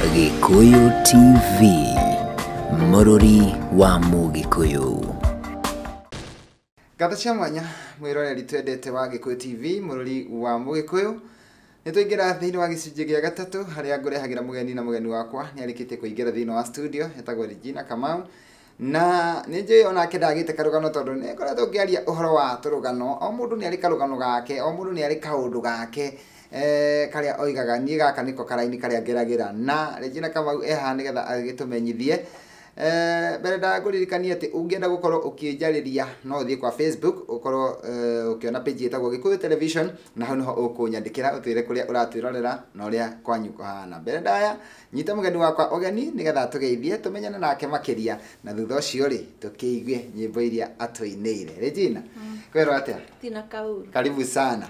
Gikuyu TV, Mũrũri wa Mũgĩkũyũ. Gatha cia mwanya mwiroreri twendete wa Gikuyu TV, Mũrũri wa Mũgĩkũyũ. Nitũingĩra thĩinĩ wa gĩcunjĩ gĩa gatatũ harĩa ngũrehagĩra mũgeni na mũgeni wakwa nĩ arĩkĩtie kũingĩra thĩinĩ wa studio etagwo Regina Kamau. Na nĩnjũĩ ona ndagĩte karũgano tondũ nĩ ngoretwo ngĩaria ũhoro wa tũrũgano. O mũndũ nĩ arĩ karũgano gake, o mũndũ nĩ arĩ kaũndũ gake karĩa oigaga niĩ gaka nĩko karaini karĩa ngeragĩra. Na Regina Kamau eha nĩgetha agĩtũmenyithie mbere ndagũririkania atĩ ũngĩenda gũkorwo ũkĩnjarĩria no ũthiĩ kwa Facebook ũkorwo ũkĩona page ĩtagwo Gikuyu Television, na hau nĩho ũkũnyandĩkĩra ũtwĩre kũrĩa ũratwĩrorera na ũrĩa kwanyu kũhana. Mbere ndaya nyita mũgeni wakwa ũgeni nĩgetha tũgeithie tũmenyane nake makĩria, na thutha ũcio rĩ tũkĩigue nyĩmbo iria atũinĩire. Regina, kwero atĩa? Tina Kauru. Karibu sana.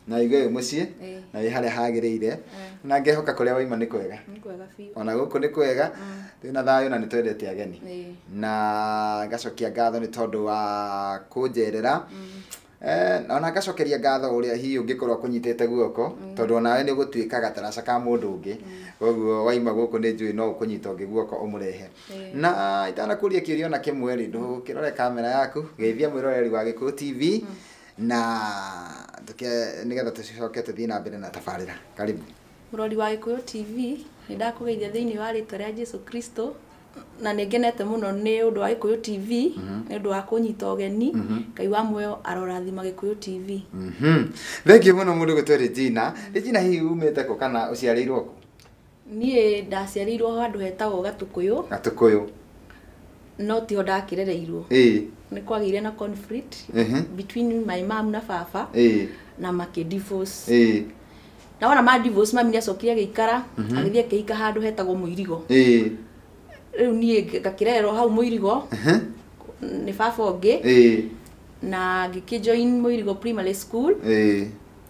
Na igwe mũciĩ na harĩa hagĩrĩire na ngehoka kũrĩa waima nĩ kwega. Nĩ kwega biũ. Ona gũkũ nĩ kwega. Twĩna thayũ na nĩ twendete ageni. Na ngacokia ngatho nĩ tondũ wa kũnjerera. Ona ngacokeria ngatho ũrĩa hihi ũngĩkorwo kũnyitĩte guoko tondũ onawe nĩ ũgũtuĩka gataraca ka mũndũ ũngĩ. Koguo waima gũkũ nĩ njũĩ no ũkũnyita ũngĩ guoko ũmũrehe. Na itanakũria kĩũria na kĩmwe rĩ ndũkĩrore kamera yaku, geithia mwĩroreri wa Gikuyu TV na nĩgetha tũcoke tũthiĩ na mbere na tabarĩra. Karibu. Mũrori wa Gikuyu TV, nĩ ndakũgeithia thĩinĩ wa rĩĩtwa rĩa Jesũ Kristo. Na nĩngenete mũno nĩ ũndũ wa Gikuyu TV, nĩ ũndũ wa kũnyita ũgeni, Ngai wa muoyo arorathima Gikuyu TV. Thengiũ mũno mũndũ gũtwe Regina. Regina hihi umĩte kũ kana ũciarĩirwo kũ? Niĩ ndaciarĩirwo handũ hetagwo Gatũkũyũ. Gatũkũyũ. No tiho ndakĩrereirwo. Nĩ kwagĩire na conflict between my mom na baba na makĩdivorce. Na wona ma divorce mami nĩ acokire agĩikara agĩthiĩ akĩhika handũ hetagwo Mũirigo. Rĩu niĩ ngakĩrererwo hau Mũirigo nĩ baba ũngĩ na ngĩkĩjoin Mũirigo Primary School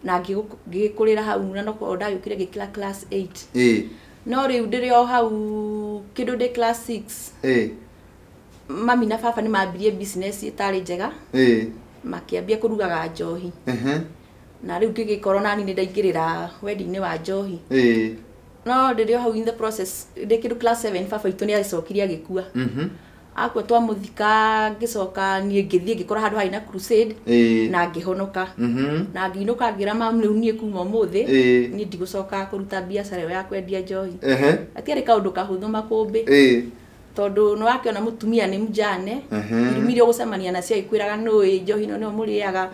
na ngĩgĩkũrĩra hau na no ndagĩũkire ngĩkĩra class 8. No rĩu ndĩrĩ o hau kĩndũ ndĩ class 6 mami na baba nĩ mambirie business ĩtarĩ njega makĩambia kũrugaga njohi. Na rĩu ngĩgĩkorwo nani nĩ ndaingĩrĩra wedding wa njohi. No ndĩrĩ hau in the process ndĩ kĩndũ class 7 baba itũ nĩ acokirie agĩkua. Akua twamũthika ngĩcoka niĩ ngĩthiĩ ngĩkora handũ harĩ na crusade na ngĩhonoka. Na ngĩinũka ngĩra mamu rĩu niĩ kuma ũmũthĩ niĩ ndigũcoka kũruta biacara ĩyo ya kwendia njohi. Atiarĩ kaũndũ kahũthũ makũmbĩ tondũ nĩ wakĩona mũtumia nĩ mjane irumire gũcemania nacio ikwĩraga nũĩ njohi no nĩo mũrĩaga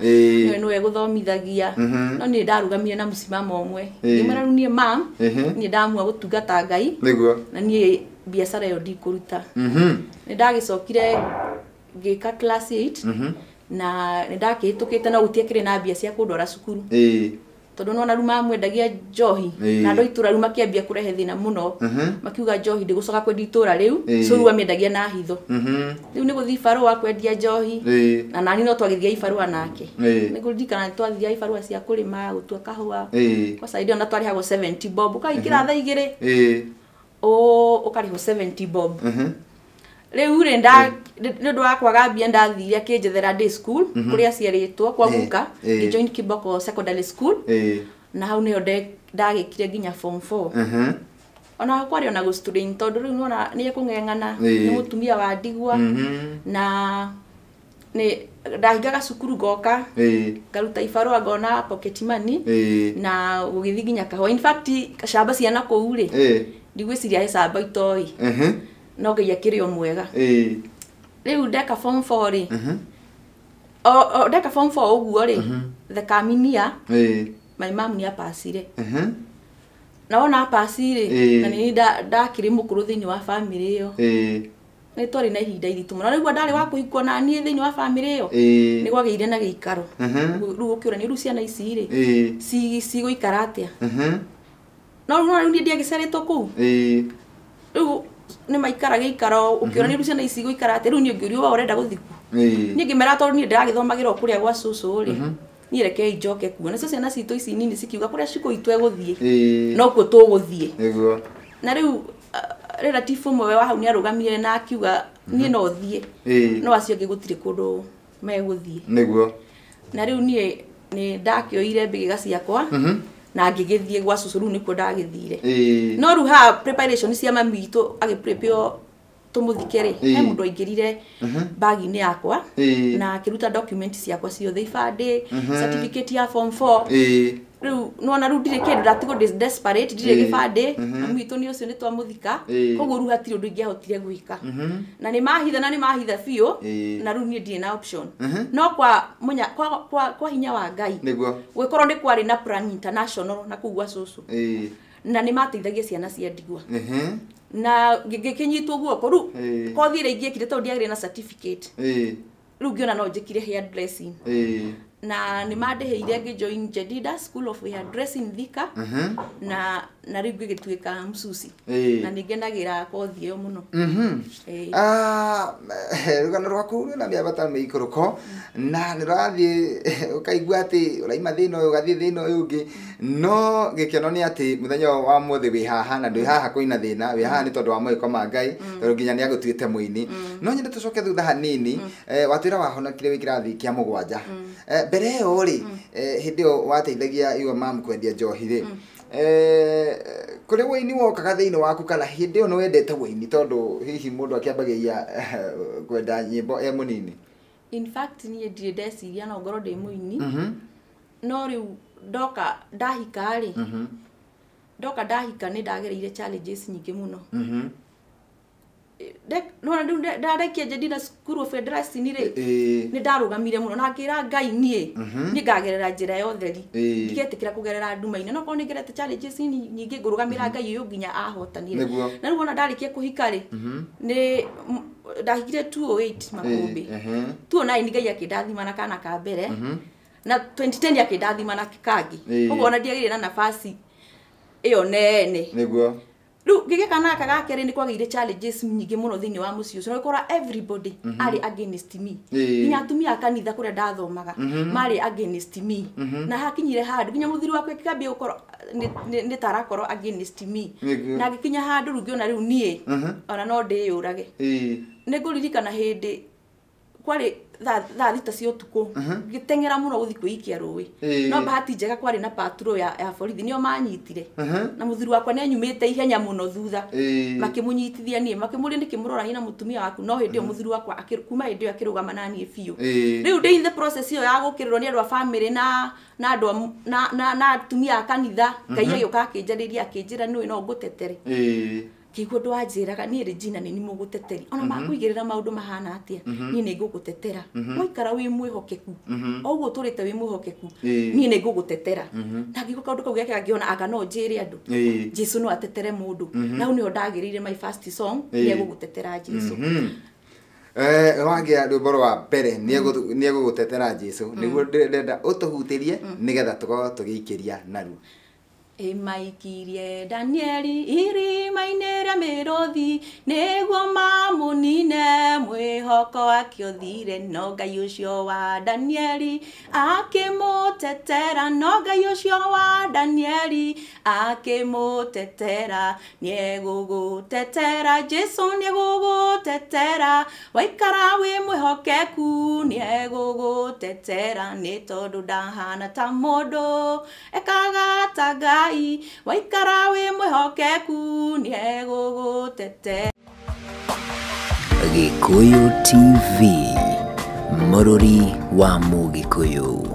nĩwe gũthomithagia. No niĩ ndarugamire na mũsimamo ũmwe ngĩmwĩra rĩu niĩ mam niĩ ndamua gũtungata Ngai na niĩ biacara ĩyo ndikũruta. Nĩ ndagĩcokire ngĩka class 8 na nĩ ndakĩhĩtũkĩte no gũtiakĩrĩ na mbia cia kũndwara cukuru tondũ nona rĩu mamwendagia njohi na andũ itũra rĩu makĩambia kũrehe thĩna mũno makiuga njohi ndĩgũcoka kwendia itũra rĩu so rĩu amendagia na hitho. Rĩu nĩ gũthiĩ ibarũa kwendia njohi na nani no twagĩthiĩ ibarũa nake. Nĩ kũririkana nĩ twathiĩ ibarũa cia kũrĩma gũtua kahũa kwa saidi ona twarĩhagwo 70 bob ũkaingĩra thaa 2 ũkarĩhwo 70 bob. Rĩu rĩ nĩ ũndũ wa kwaga mbia ndathire akĩnjethera day school kũrĩa ciarĩtwo kwa guka ngĩjoin Kiboko Secondary School na hau nĩho ndagĩkire nginya form 4. Ona kwarĩ ona gũstrain tondũ rĩu nona nĩ ekũng'eng'ana nĩ mũtumia wa ndigwa na nĩ ndahingaga cukuru ngoka ngaruta ibarũa ngona pocket money na gũgĩthiĩ nginya kahũa. In fact camba ciana kũu rĩ ndigwĩciria he camba itoĩ no Ngai akĩrĩ o mwega. Rĩu ndeka form 4 rĩ ndeka form 4 ũguo rĩ the kaminia my mom nĩ apacire. Na wona apacire na nĩ ndakĩrĩ mũkũrũ thĩinĩ wa family ĩyo nĩ twarĩ na ihinda iritũ mũno. Rĩu ndarĩ wa kũhikwo na niĩ thĩinĩ wa family ĩyo nĩ gwagĩire na gĩikaro. Rĩu ũkĩũrania rĩu ciana ici rĩ cigũikara atĩa? No rĩu niĩ ndiagĩcerĩtwo kũu rĩu nĩ maikara gĩikaro ũkĩũrania rĩu ciana ici gũikara atĩa? Rĩu niĩ ngĩũrio wa ũrenda gũthikwo niĩ ngĩmera tondũ niĩ ndĩragĩthomagĩra kũrĩa gwa cũcũ rĩ niĩ reke njoke kuo nacio ciana citũ ici nini cikiuga kũrĩa cikũitwo egũthiĩ no kuo tũgũthiĩ. Na rĩu relative ũmwe wa hau nĩ arũgamire na akiuga niĩ no thiĩ no acio angĩ gũtirĩ kũndũ megũthiĩ. Na rĩu niĩ nĩ ndakĩoire mbĩgĩga ciakwa na ngigithie gwa cucu nikuo ndagithire no ru ha preparation cia mami itu agi prepare tumuthikere he mundu aingirire bagi ni yakwa na kiruta document ciakwa ciothe ibande certificate ya form 4 riu no na ru ndire kindu ndatigo desperate ndire gibande mami itu ni ucio ni twamuthika koguo ru hatire undu ingiahotire gwika na ni mahitha biu na ru ni ndire na option no kwa hinya wa Ngai gwikorwo ni kwari na Plan International na kugwa cucu na ni mateithagia ciana cia ndigwa na gikinyitwo guoko ru kothi ire ingiekire to ndiagire na certificate ru ngiona no njikire hair dressing na ni mandeheire ngijoin Jedida School of Hair Dressing Thika na ru ngigituika msusi na ningenagira kothi yo muno rugano rwaku na miabata meikuruko na nirathi ukaigua ati uraima thino uyu gathi thino uyu ungi no gikeno ni ati muthenya wa mothe wi haha na ndwi haha kuina thina wi haha ni tondu wa mwiko ma Ngai tondu nginya ni agutuite muini no nyende tucoke thutha hanini watwira wahonokire wikirathi kia mugwanja mbere yo ri hindi o wateithagia iwe mam kwendia njohi ri kuri waini wokaga thiini waku kana hindi o no wendete waini tondu hihi mundu akiambagia kwenda nyimbo munini in fact ni ndire ndeciria no ngoro ndi muini no riu ndoka ndahika ri ndahika ni ndagereire challenges nyingi muno no ndarekia Jedida School of Dressing ri ni ndarugamire muno na ngira Ngai ni ngagerera njira yothe ri ndigetikira kugerera nduma-ini no ko ni ngerete challenges nyingi ngurugamira Ngai uyu nginya ahotanire na riu ona ndarikia kuhika ri ni ndahikire 208 makumbi 209 Ngai akindathima na kana ka mbere na 2010 akindathima na kangi koguo ona ndiagire na nafasi iyo nene niguo ru gigekana kagakere ni kwagire challenges nyingi muno thini wa mucio so ikora everybody ari against me nginya atumia akanitha kuria ndathomaga mari against me na hakinyire handu nginya muthiri wakwe kikambia ukoro ni tarakoro against me na gikinya handu rungiona riu nie ona no ndiyurage ni nguririkana hindi kwari thaa thita cia utuku gitengera muno guthi kuikia ruwi no bahati njega kwari na patrol ya borithi nio manyitire na muthiri wakwa ne nyumite ihenya muno thutha makimunyitithia nie makimuria nikimurora hina mutumia waku no hindi o muthiri wakwa akirukuma hindi akirugama nanie biu riu ndi in the process iyo ya gukirirwo ni andu a family na andu na atumia akanitha Ngai agioka akinjariria akinjira niwe no ngutetere kiguo ndwanjiraga ni Regina ni muguteteri ona makuigirira maundu mahana atia ni ni ngugutetera waikara wi mwihokeku oguo turite wi mwihokeku ni ni ngugutetera na ngiko kaundu kau geke ngiona aka no njire andu Jesu no atetere mundu na uni ndagirire my first song ni ngugutetera Jesu wangia rwimbo rwa mbere ni ngugutetera Jesu niguo ndenda utuhutirie nigetha tuko tugiikiria naru Maikirie Danieli irima-inĩ rĩa mĩrũthi nĩguo mamunine mwĩhoko akĩothire no Ngai ũcio wa Danieli akĩmũtetera no Ngai ũcio wa Danieli akĩmũtetera nĩegũgũtetera Jesu nĩegũgũtetera waikara wĩ mwĩhokeku nĩegũgũtetera nĩ tondũ ndahana ta mũndũ ekaga ta Ngai waikara wi mwihokeku ni egugutete. Gikuyu TV, Mururi wa Mugikuyu.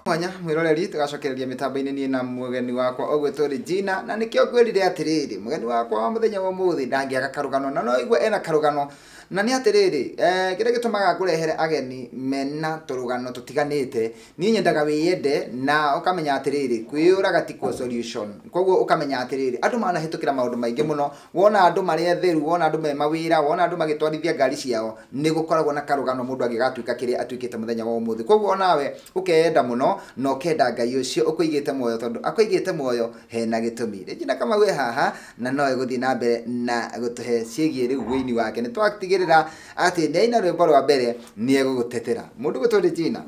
Mwanya mwiroreri tugacokereria mitambo-ini ni na mugeni wakwa ogwetwo Regina na nikio ngwirire atiriri mugeni wakwa wa muthenya wa muthi ndangiaga karugano na no igwe ena karugano na ni atiriri kire gitumaga ngurehere ageni mena turugano tutiganite ni nyendaga wiyende na ukamenya atiriri kwiyuraga tiko solution koguo ukamenya atiriri andu mana hitukira maundu maingi muno wona andu mari etheru wona andu me mawira wona andu magitwarithia ngari ciao ni gukoragwo na karugano mundu agigatuika kire atuikite muthenya wa umuthi koguo nawe ukeyenda muno no kenda Ngai ucio ukuigite moyo tondu akuigite moyo hena gitumi Regina kama we haha na no iguthi na mbere na gutuhe ciegie riu wini wake ni twaktigirira ati neina rwimbo rwa mbere ni egugutetera mundu gwetwo Regina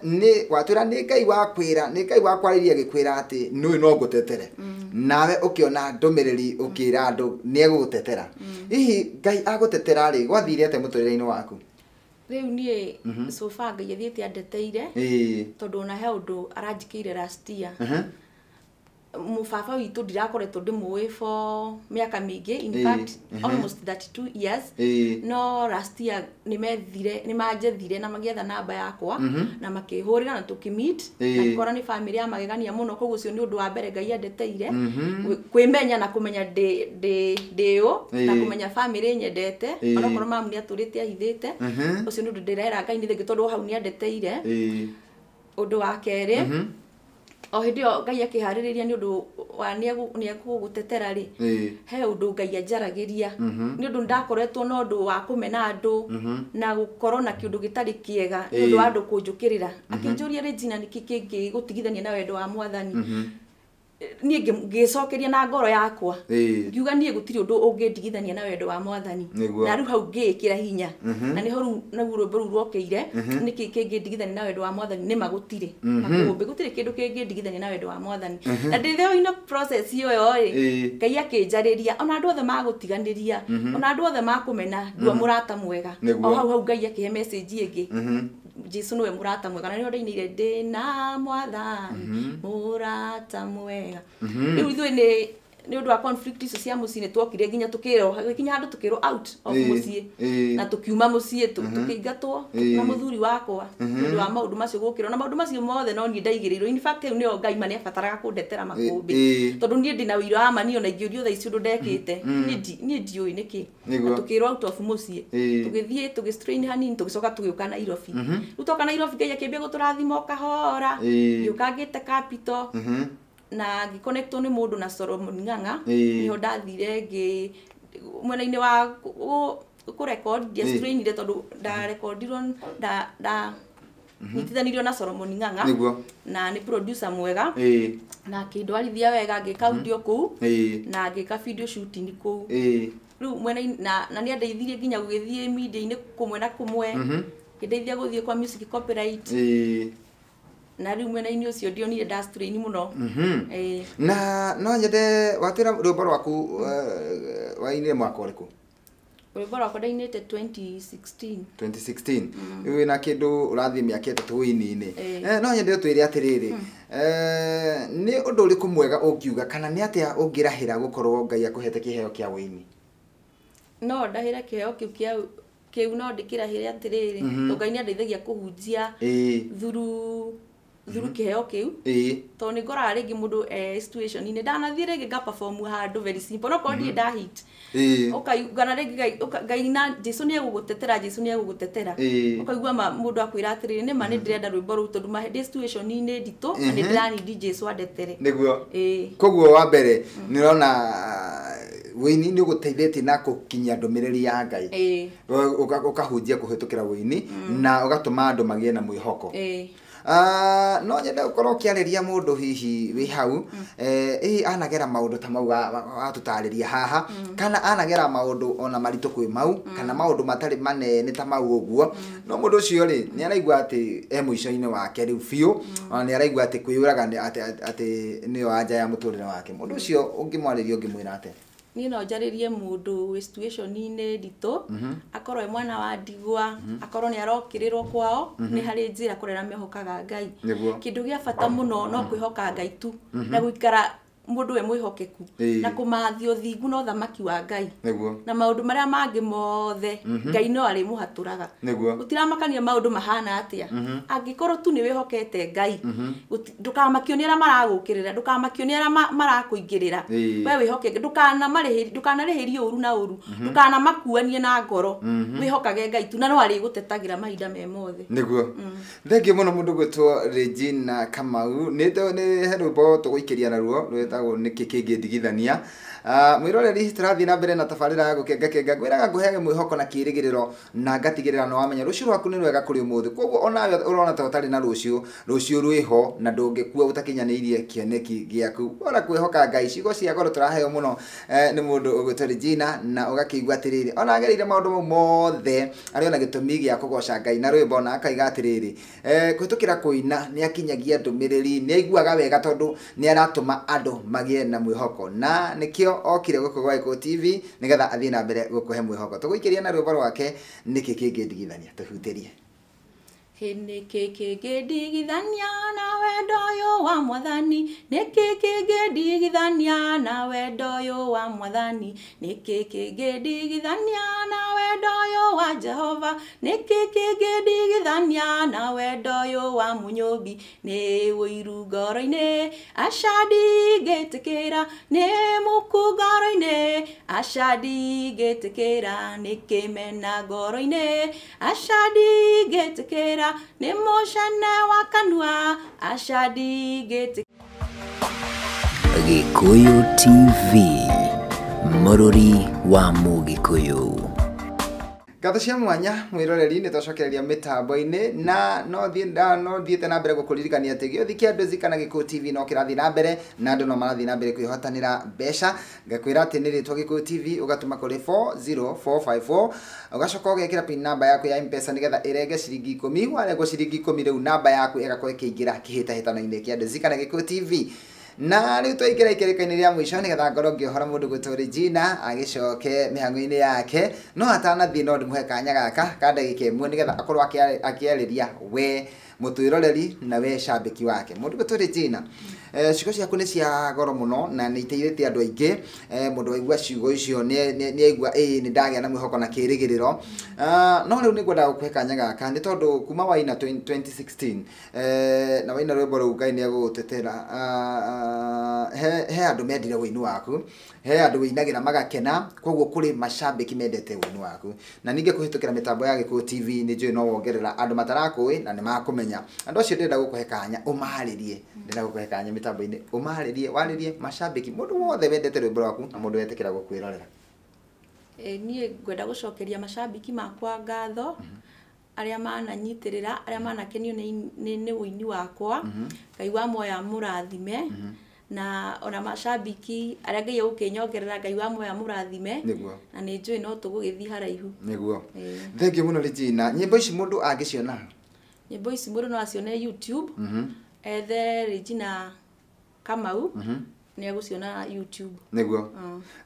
ni watwira ni Ngai wakwira ni Ngai wakwariria gikwira ati nui no ngutetere nawe ukiona ndumiriri ukira andu ni egugutetera hihi Ngai agutetera ri gwathire ate muturire-ini waku Riu nie so far Ngai athiĩte andeteire tondu ona he undu aranjikire last year. Mubaba witũ ndirakoretwo ndĩmũĩ for mĩaka mĩingĩ, in fact almost 32 years. No last year nĩmanjethire na magĩetha namba yakwa na makĩhũrĩra na tũkĩmeet na ngĩkora nĩ family ya magegania mũno, koguo ũcio nĩ ũndũ wa mbere Ngai andeteire kwĩmenya na kũmenya ndĩũ na kũmenya family nyendete onakorwo mamu nĩ atũrĩte ahithĩte. Ũcio nĩ ũndũ ndĩrera Ngai nĩ thengiũ tondũ hau nĩ andeteire. Ũndũ wa kerĩ, o hindi yo Ngai akĩharĩrĩria nĩ ũndũ wa nĩegũgũtetera rĩ, he ũndũ Ngai anjaragiria nĩ ũndũ ndakoretwo na ũndũ wa kũmena andũ na gũkorwo na kĩndũ gĩtarĩ kĩega nĩ ũndũ wa andũ kũnjũkĩrĩra. Akĩnjũria Regina nĩkĩ kĩngĩ gũtigithania na wendo wa Mwathani. Niĩ ngĩcokeria na ngoro yakwa ngiuga niĩ gũtirĩ ũndũ ũngĩndigithania na wendo wa Mwathani, na rĩu hau ngĩĩkĩra hinya na nĩ ho rĩu naguo rwĩmbo rũu rwokĩire, nĩkĩ kĩngĩndigithania na wendo wa Mwathani. Nĩ magũtirĩ makũmbĩ gũtirĩ kĩndũ kĩngĩndigithania na wendo wa Mwathani. Na ndĩrĩ process ĩyo rĩ, Ngai akĩnjarĩria ona andũ othe magũtiganĩria ona andũ othe makũmena ndua mũrata mwega. O hau Ngai akĩhe message ĩngĩ, Jesu nĩwe mũrata mwega, na nĩho ndainĩire ndĩna Mwathani mũrata mwega. Rĩu ithuĩ nĩ ũndũ wa conflict icio cia mũciĩ nĩ twokire nginya tũkinya handũ tũkĩrwo out of mũciĩ na tũkiuma mũciĩ tũkĩingatwo na mũthuri wakwa nĩ ũndũ wa maũndũ macio gũkĩrwo na maũndũ macio mothe no niĩ ndaigĩrĩirwo. In fact nĩyo Ngai ma nĩabataraga kũndetera makũmbĩ tondũ niĩ ndĩna ũira wa mani ona ingĩũrio thaa ici ũndũ ndekĩte niĩ ndiũĩ nĩkĩ. Na tũkĩrwo out of mũciĩ tũgĩthiĩ tũgĩstrain hanini tũgĩcoka tũgĩũka Nairobi. Rĩu twoka Nairobi Ngai akĩambia gũtũrathima o kahora, ngĩũka ngĩte capital na ngĩconnectwo nĩ mũndũ na Solomon Ng'ang'a. Niho ndathire mwena-inĩ wa kũrecord ndiastrainire tondũ ndarekordirwo nyitithanirio na Solomon Ng'ang'a na nĩ producer mwega na akĩndwarithia wega, ngĩka audio kũu na ngĩka video shooting kũu. Rĩu mwena-inĩ na nĩ andeithirie nginya gũgĩthiĩ media-inĩ kũmwe na kũmwe, ngĩndeithia gũthiĩ kwa music copyright na rĩu mwena-inĩ ũcio ndionire ndastrain mũno. Na no nyende watĩra rwĩmbo rwaku wainire mwaka ũrĩkũ? Rwĩmbo rwakwa ndainĩte 2016. Rĩu wĩna kĩndũ ũrathiĩ mĩaka ĩtatũ wĩini-inĩ. No nyende ũtwĩre atĩrĩrĩ, nĩ ũndũ ũrĩkũ mwega ũngiuga kana nĩ atĩa ũngĩrahĩra gũkorwo Ngai akũhete kĩheo kĩa wĩini? No ndahĩra kĩheo kĩu no ndĩkĩrahĩre atĩrĩrĩ, Ngai nĩ andeithagia kũhunjia through kĩheo kĩu tondũ nĩ ngoraga rĩngĩ mũndũ situation-inĩ ndanathiĩ rĩngĩ nga perform handũ very simple no korwo ndirĩ ndahit ũkaigana rĩngĩ Ngai na Jesu nĩ egũgũtetera ũkaigua mũndũ akwĩra atĩrĩrĩ nĩ ma nĩ ndĩrenda rwĩmbo rũu tondũ ndĩ situation-inĩ nditũ na nĩ ndĩranidi Jesu andetere. Nĩguo koguo wa mbere nĩ ũrona wĩini nĩ ũgũteithĩtie na gũkinyia ndũmĩrĩri ya Ngai, ũkahunjia kũhĩtũkĩra wĩini na ũgatũma andũ magĩe na mwĩhoko. No nyende gũkorwo ũkĩarĩria mũndũ hihi wĩ hau anagera maũndũ ta mau watũtarĩria haha kana anagera maũndũ ona maritũ kwĩ mau kana maũndũ matarĩ manene ta mau ũguo, no mũndũ ũcio rĩ nĩ araigua atĩ mũico-inĩ wake rĩu biũ ona nĩ araigua atĩ kwĩyũraga atĩ nĩyo anja ya mũtũrĩre wake, mũndũ ũcio ũngĩmwarĩria ũngĩmwĩra atĩa? Niĩ no njarĩrie mũndũ wĩ situation-inĩ nditũ, akorwo e mwana wa ndigwa, akorwo nĩ arokĩrĩrwo kwao, nĩ harĩ njĩra kũrĩa mehokaga Ngai. Kĩndũ gĩa bata mũno no kwĩhoka Ngai tu na gũikara mũndũ we mwĩhokeku na kũmathio thingu na ũthamaki wa Ngai na maũndũ marĩa mangĩ mothe Ngai no arĩmũhatũraga. Gũtiramakania maũndũ mahana atĩa, angĩkorwo tu nĩ wĩhokete Ngai ndũkamakio nĩ arĩa maragũkĩrĩra, ndũkamakio nĩ arĩa marakũingĩrĩra, we wĩhoke ndũkanarĩhĩrie ũru na ũru, ndũkanamakuanie na ngoro, wĩhokage Ngai tu na no arĩgũtetagĩra mahinda me mothe. Nĩguo thengiũ mũno mũndũ gwĩtwo Regina Kamau. Nĩ he rwĩmbo tũgũikĩria naruo rwĩtagwo nĩkĩ kĩngĩndigithania. Mwĩroreri tũrathiĩ na mbere na tabarĩra ya gũkengakenga, ngwĩraga ngũheage mwĩhoko na kĩĩrĩgĩrĩro na ngatigĩrĩra nĩ wamenya rũciũ rwaku nĩ rwega kũrĩ ũmũthĩ. Koguo onawe ũrona ta ũtarĩ na rũciũ rwĩho na ndũngĩkua ũtakinyanĩirie kĩoneki gĩaku. Bora kwĩhoka Ngai. Ciugo cia goro tũraheo mũno nĩ mũndũ ũgwĩtwo Regina na ũgakĩigua atĩrĩrĩ ona agereire maũndũ mau mothe arĩ ona gĩtũmi gĩa kũgoca Ngai na rwĩmbo na akaiga atĩrĩrĩ kũhĩtũkĩra kũina nĩ akinyagia ndũmĩrĩri, nĩ aiguaga wega tondũ nĩ aratũma andũ magie na mwihoko na nikio okire guku gwa Gikuyu TV nigetha athie na mbere gukuhe mwihoko tuguikiria na rwimbo rwake niki kingidigithania tuhutirie Niki kingidigithania na wendo yo wa Mwathani niki kingidigithania na wendo yo wa Mwathani niki kingidigithania na wendo yo wa Jehova niki kingidigithania na wendo yo wa Munyombi ni wiru ngoro-ini acadi ngitikira ni muku ngoro-ini acadi ngitikira nikimena ngoro-ini acadi ngitikira ni moshane wa kanua acadi ngitikira Gikuyu TV Mururi wa Mugikuyu Gatho cia mwanya mwiroreri ni twacokereria mitambo-ini na no thiete na mbere gukuririkania ati giothi kia andu zikana Gikuyu TV no kirathi na mbere na andu no marathi na mbere kwihotanira mbeca ngakwira ati ni ritwa Gikuyu TV ugatuma kuri 40454 ugacoka ugekira pin number yaku ya M-Pesa nigetha irenge ciringi 10 warego ciringi 10 riu namba yaku igakorwo ikiingira kihitahitano-ini kia andu zikana Gikuyu TV na riu twaikira ikereka-ini ria mwisho nigetha ngorwo ngihora mundu gwitwo Regina agicoke mihango-ini yake no atanathie no ndimuhe kanya gaka ka ndagika imwe nigetha akorwo akiariria we mutwiroreri na we shambiki wake mundu gwitwo Regina ciugo ciaku ni cia goro muno na ni iteithĩtie andu aingi mundu waigua ciugo icio ni aigua ni ndagia na mwihoko na kirigiriro no riu ni ngwenda gukuhe kanya gaka ni tondu kuma waina 2016 na waina rwimbo rũu Ngai ni agugutetera he andu mendire wĩini waku he andu wĩinagira magakena koguo kuri mashambiki mendete wĩini waku na ninge kuhitukira mitambo ya Gikuyu TV ni njui no wongerera andu matarakui na ni makumenya andu acio ndenda gukuhe kanya umaharirie ndenda gukuhe kanya mitambo-ini umaharirie waririe mashambiki mundu wothe wendete rwimbo rwaku na mundu wetekera gukwirorera nie ngwenda gucokeria mashambiki makwa ngatho aria mananyitirira aria manakenio ni wĩini wakwa Ngai wa moya murathime na ona mashambiki aria Ngai ukinyongerera Ngai wa moya murathime na ni njui no tugugithii haraihu niguo thengiũ muno Regina nyimbo ici mundu angiciona nyimbo ici mundu no acione YouTube ethe Regina Kamau ni aguciona YouTube niguo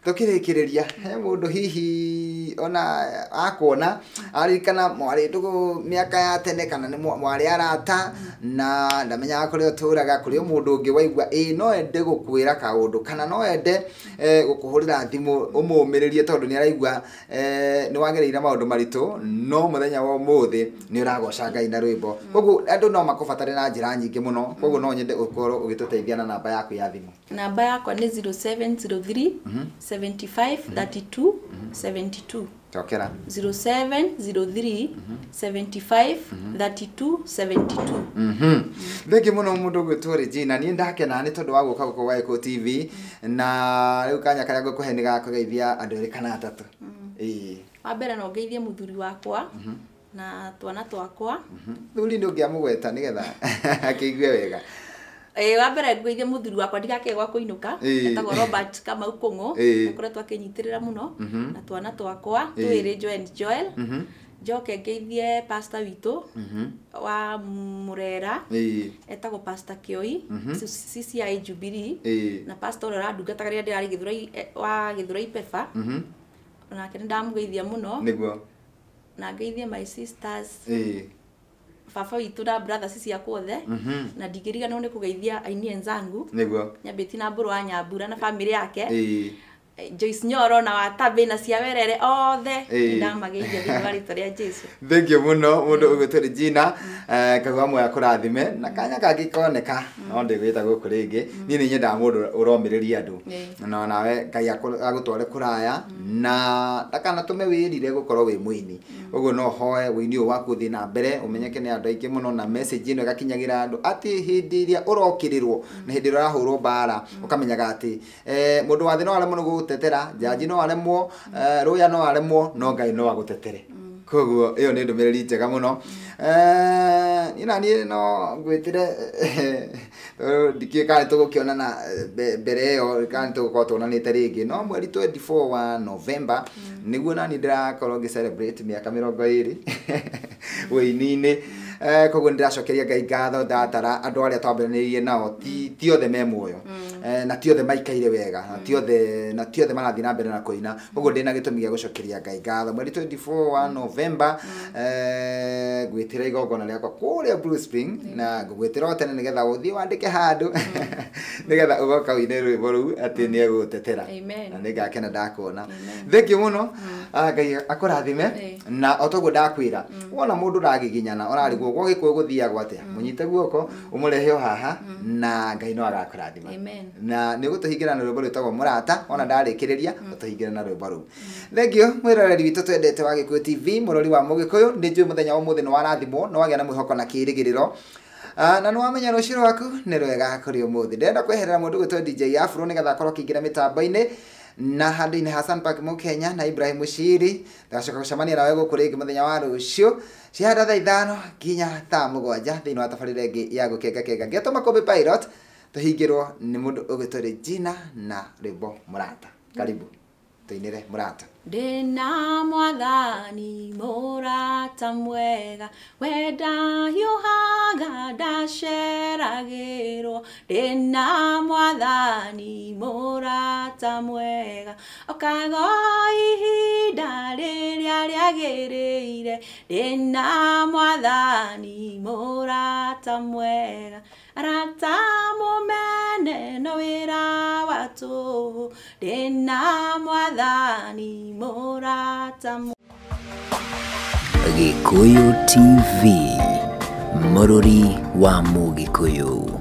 tukirikiriria he mundu hihi ona akuona arikana mwari ndugu miaka ya tene kana ni mwari arata na ndamenya kuri uturaga kuri mundu ungi waigua no ende gukwira kaundu kana no ende gukuhurira thimu umumiririe tondu ni araigua ni wagereire maundu maritu no muthenya wa umuthi ni uragoca Ngai na rwimbo koguo andu no makubatare na njira nyingi muno koguo no nyende ukorwo ugituteithia na namba yaku ya thimu namba yakwa ni 0703 75 32 72 Chokera 0703 75 32 72 Thenge muno mundu gwitwo Regina ni ndakena ni tondu wa guka guko wa Gikuyu TV na riu kanya karia ngukuhe ni gakugeithia andu eri kana atatu wa mbere no ngeithie muthuri wakwa na twana twakwa thuri ndi ungiamugweta nigetha akiigue wega wa mbere ngweithie muthuri wakwa ndigake gwa kuinuka etagwo Robert Kamau Kung'u akoretwo akinyitirira muno na twana twakwa twiri Joel njoke ngeithie pastor witu wa Murera etagwo Pastor Kioi CCI Jubilee na pastor ora ndungataga ndirari Githurai Pefa nake ndamugeithia muno niguo na ngeithie my sisters baba witu na brothers ciakwa othe na ndigiriganwo ni kugeithia aini enzangu niguo nyambiti na mburu wa Nyambura na family yake Joyce Nyoro na Watabe na cia Werere othe ndamageithia thĩinĩ wa rĩtwa rĩa Jesu thank you muno mundu ugwitwo Regina kagwa moya kurathime na kanya kangĩkoneka no ndigwĩta gũkũ rĩngĩ niĩ nĩ nyendaga mundu ũromĩrĩria andu na nawe Ngai agũtware kuraya na ndakanatũme wĩrire gũkorwo wĩ mũini ũguo no hoe wĩini ũyũ waku ũthiĩ na mbere ũmenyeke nĩ andũ aingĩ mũno na message ĩno ĩgakinyagĩra andũ atĩ hĩndĩ ĩrĩa ũrokĩrĩrwo na hĩndĩ ĩrĩa ũrahũrwo mbara ũkamenyaga atĩ mũndũ wa thĩ no aremwo nĩ gũgũtetera jaji no aremwo rũya no aremwo no Ngai no agũtetere koguo iyo nĩ ndũmĩrĩri njega mũno niĩ no ngwĩtire ndikiũĩ kana tũgũkĩonana mbere ĩyo kana tũgũkorwo tuonanĩte rĩngĩ no mweri 24 wa November nĩguo nani ndĩrakorwo ngĩ celebrate mĩaka 20 wĩini-inĩ koguo ndiracokeria Ngai ngatho ndatara andu aria twambiranirie nao ti othe me muoyo na ti othe maikaire wega na ti othe marathi na mbere na kuina koguo ndina gitumi gia gucokeria Ngai ngatho mweri 24 wa November gwitira igongona riakwa kuria Blue Spring na ngwitira tene nigetha uthii wandike handu nigetha ugoka wine rwimbo ru ati ni egutetera na ningakena ndakuona thank you muno Ngai akurathime na otoguo ndakwira wona mundu ragiginyana orarigwo gwo gikuyu guthiagwo atia munyite guoko umurehe haha na Ngai no agakurathima na nigutuhingira na rwimbo rwitagwo murata ona ndarikiriria utuhingira na rwimbo ru thank you mwiroreri witu twendete wa Gikuyu TV murori wa Mugikuyu ndinjui muthenya wa muthi no warathimwo no wagĩa na mwihoko na kirigiriro na no wamenya ruciro waku ni rwega kuri umuthi ndenda kweherera mundu gwitwo DJ Afro nigetha akorwo kingira mitambo-ini na handũ-inĩ Hassan Park mu Kenya na Ibrahim Mushiri ndacoka gucemania nawe gũkũrĩngĩ muthenya wa rũciũ ciahanda thaa 5 nginya thaa 7 thĩinĩ wa tabarĩra ĩngĩ ya gũkenga ngetwo Makombe Pilot tũhingĩrwo nĩ mũndũ ũgwĩtwo Regina na rwĩmbo Murata karibu tuinire Murata ndina mwathani murata mwega wenda yuhaga ndaceragirwo ndina mwathani murata mwega okago ihinda rĩrĩa rĩagĩrĩire ndina mwathani murata mwega arata mumene no wĩra wa tũhũ ndina mwathani murata Gikuyu TV, mũrori wa Mugikuyu.